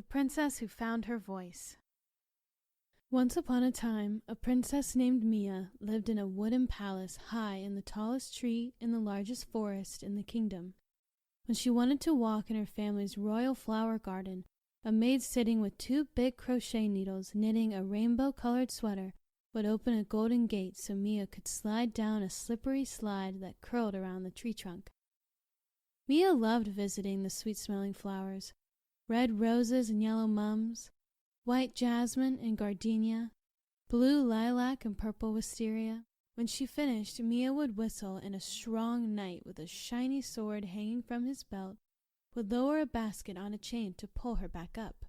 The Princess Who Found Her Voice. Once upon a time, a princess named Mia lived in a wooden palace high in the tallest tree in the largest forest in the kingdom. When she wanted to walk in her family's royal flower garden, a maid sitting with two big crochet needles knitting a rainbow-colored sweater would open a golden gate so Mia could slide down a slippery slide that curled around the tree trunk. Mia loved visiting the sweet-smelling flowers, red roses and yellow mums, white jasmine and gardenia, blue lilac and purple wisteria. When she finished, Mia would whistle, and a strong knight with a shiny sword hanging from his belt would lower a basket on a chain to pull her back up.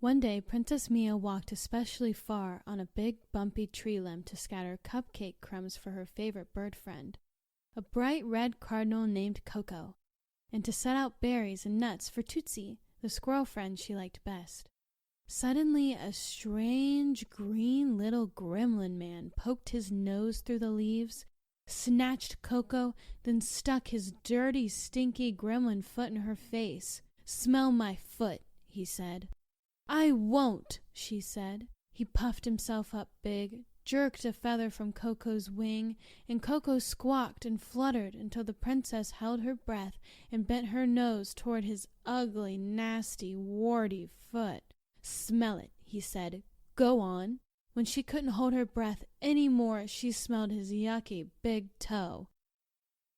One day, Princess Mia walked especially far on a big bumpy tree limb to scatter cupcake crumbs for her favorite bird friend, a bright red cardinal named Coco, and to set out berries and nuts for Tootsie, the squirrel friend she liked best. Suddenly, a strange green little gremlin man poked his nose through the leaves, snatched Coco, then stuck his dirty, stinky gremlin foot in her face. "Smell my foot," he said. "I won't," she said. He puffed himself up big, jerked a feather from Coco's wing, and Coco squawked and fluttered until the princess held her breath and bent her nose toward his ugly, nasty, warty foot. "Smell it," he said. "Go on." When she couldn't hold her breath any more, she smelled his yucky big toe.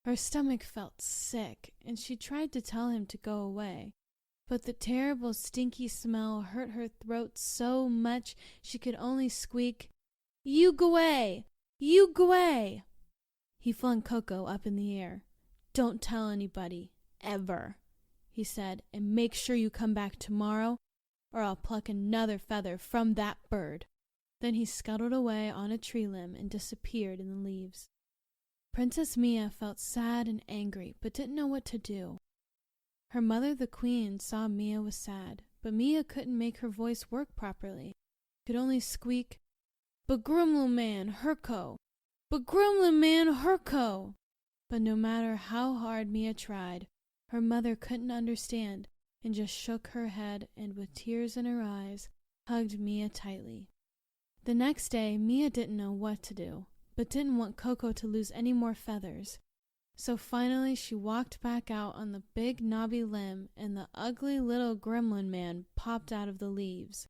Her stomach felt sick, and she tried to tell him to go away. But the terrible stinky smell hurt her throat so much she could only squeak, "You gway! You gway!" He flung Coco up in the air. "Don't tell anybody, ever," he said, "and make sure you come back tomorrow, or I'll pluck another feather from that bird." Then he scuttled away on a tree limb and disappeared in the leaves. Princess Mia felt sad and angry, but didn't know what to do. Her mother, the queen, saw Mia was sad, but Mia couldn't make her voice work properly. Could only squeak, "Begrumlu man, Herco! Begrumlu man, Herco!" But no matter how hard Mia tried, her mother couldn't understand and just shook her head and, with tears in her eyes, hugged Mia tightly. The next day, Mia didn't know what to do, but didn't want Coco to lose any more feathers. So finally she walked back out on the big knobby limb, and the ugly little gremlin man popped out of the leaves.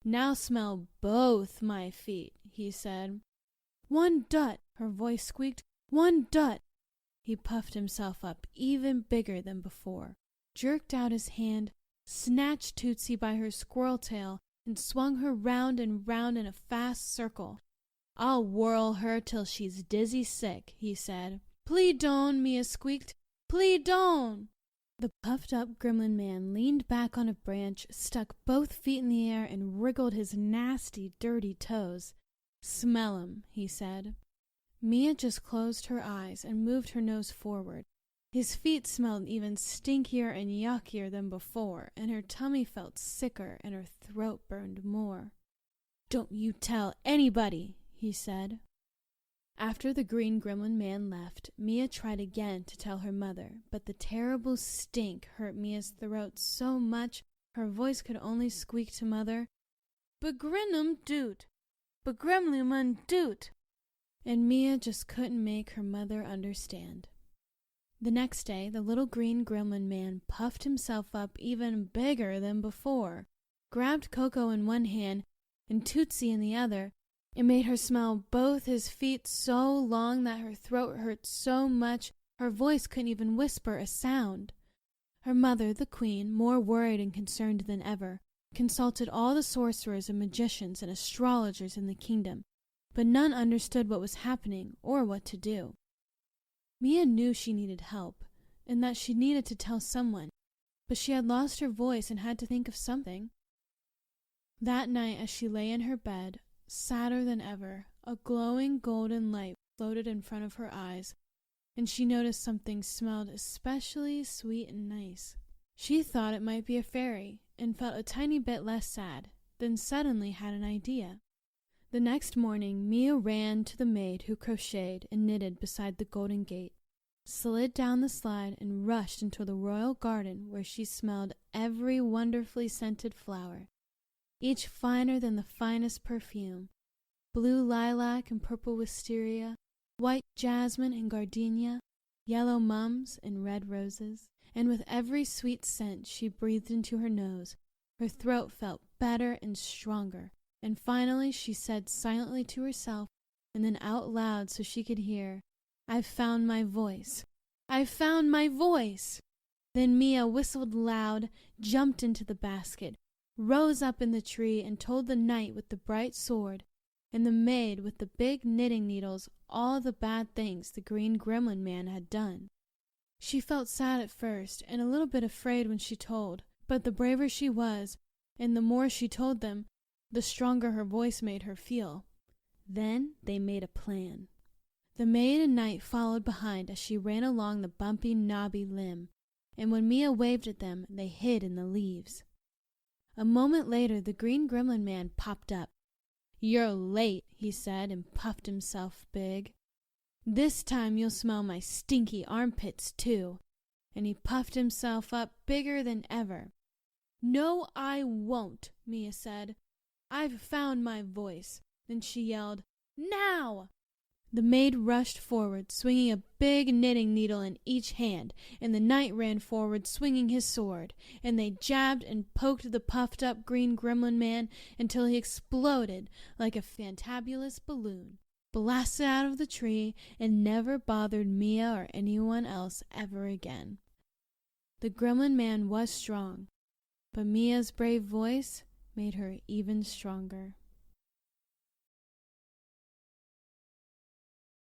"Now smell both my feet," he said. "One dut," her voice squeaked. "One dut." He puffed himself up even bigger than before, jerked out his hand, snatched Tootsie by her squirrel tail, and swung her round and round in a fast circle. "I'll whirl her till she's dizzy sick," he said. "Plee don't," Mia squeaked. "Plee don't." The puffed-up gremlin man leaned back on a branch, stuck both feet in the air, and wriggled his nasty, dirty toes. "Smell 'em," he said. Mia just closed her eyes and moved her nose forward. His feet smelled even stinkier and yuckier than before, and her tummy felt sicker and her throat burned more. "Don't you tell anybody," he said. After the green gremlin man left, Mia tried again to tell her mother, but the terrible stink hurt Mia's throat so much her voice could only squeak to Mother, "Begrinum doot! Begremlumun doot!" And Mia just couldn't make her mother understand. The next day, the little green gremlin man puffed himself up even bigger than before, grabbed Coco in one hand and Tootsie in the other, and made her smell both his feet so long that her throat hurt so much her voice couldn't even whisper a sound. Her mother, the queen, more worried and concerned than ever, consulted all the sorcerers and magicians and astrologers in the kingdom, but none understood what was happening or what to do. Mia knew she needed help, and that she needed to tell someone, but she had lost her voice and had to think of something. That night, as she lay in her bed, sadder than ever, a glowing golden light floated in front of her eyes, and she noticed something smelled especially sweet and nice. She thought it might be a fairy, and felt a tiny bit less sad, then suddenly had an idea. The next morning, Mia ran to the maid who crocheted and knitted beside the golden gate. slid down the slide, and rushed into the royal garden, where she smelled every wonderfully scented flower, each finer than the finest perfume: blue lilac and purple wisteria, white jasmine and gardenia, yellow mums and red roses. And with every sweet scent she breathed into her nose, her throat felt better and stronger, and finally she said silently to herself, and then out loud so she could hear, "I've found my voice! I've found my voice!" Then Mia whistled loud, jumped into the basket, rose up in the tree, and told the knight with the bright sword and the maid with the big knitting needles all the bad things the Green Gremlin Man had done. She felt sad at first, and a little bit afraid when she told, but the braver she was, and the more she told them, the stronger her voice made her feel. Then they made a plan. The maid and knight followed behind as she ran along the bumpy, knobby limb, and when Mia waved at them, they hid in the leaves. A moment later, the Green Gremlin Man popped up. "You're late," he said, and puffed himself big. "This time you'll smell my stinky armpits, too." And he puffed himself up bigger than ever. "No, I won't," Mia said. "I've found my voice." Then she yelled, "Now!" The maid rushed forward, swinging a big knitting needle in each hand, and the knight ran forward, swinging his sword, and they jabbed and poked the puffed-up Green Gremlin Man until he exploded like a fantabulous balloon, blasted out of the tree, and never bothered Mia or anyone else ever again. The Gremlin Man was strong, but Mia's brave voice made her even stronger.